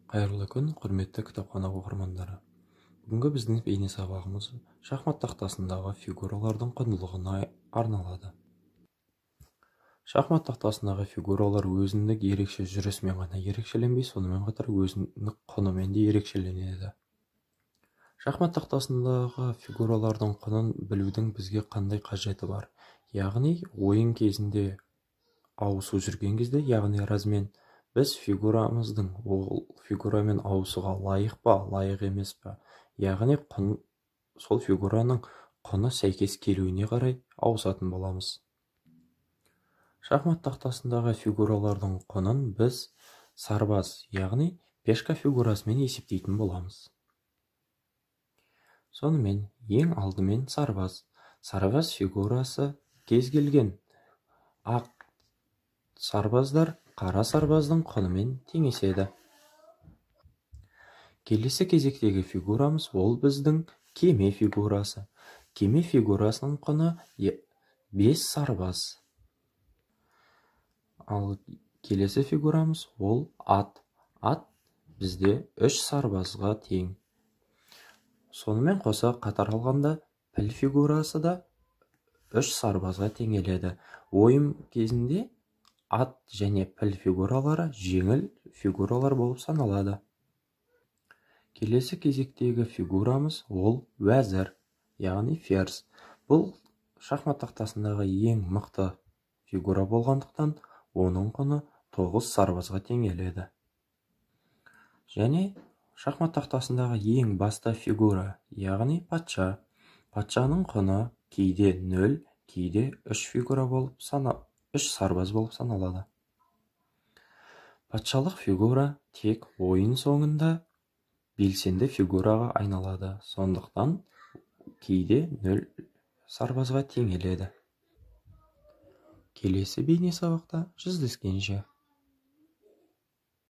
Қайырлы күн, құрметті кітапхана оқырмандары. Бүгінгі біздің бейне сабағымыз шахмат тақтасындағы фигуралардың құндылығына арналады. Шахмат тақтасындағы фигуралар өзіндік ерекше жүрісімен ғана ерекшеленбей, сонымен қатар өзіндік құнымен де ерекшеленеді. Шахмат тақтасындағы фигуралардың құнын білудің бізге қандай қажеті бар? Яғни, ойын кезінде ауысу жүрген кезде, яғни размен, біз фигурамыздың ол фигурамен ауысуға лайық па, лайық емес па, яғни сол фигураның құны сәйкес келуіне қарай ауысатын боламыз. Шахмат тақтасындағы фигуралардың құнын біз сарбаз, яғни пешка фигурасымен есептейтін боламыз. Сонымен, ең алдымен сарбаз. Сарбаз фигурасы кез келген ақ сарбаздар қара сарбаздың құнымен теңеседі. Келесі кезектегі фигурамыз ол біздің кеме фигурасы. Кеме фигурасының құны 5 сарбаз. Ал келесі фигурамыз ол ат. Ат бізде 3 сарбазға тең. Сонымен қоса қатар алғанда піл фигурасы да 3 сарбазға теңеледі. Ойын кезінде ат және піл фигуралары жеңіл фигуралар болып саналады. Келесі кезектегі фигурамыз ол уәзір, яғни ферзь. Бұл шахмат тақтасындағы ең мықты фигура болғандықтан, оның құны 9 сарбазға теңеледі. Және шахмат тақтасындағы ең басты фигура, яғни патша. Патшаның құны кейде 0, кейде 3 сарбаз болып саналады. Патшалық фигура тек ойын соңында белсенді фигураға айналады, сондықтан кейде 0 сарбазға теңеледі. Келесі бейне сабақта жүздескенше.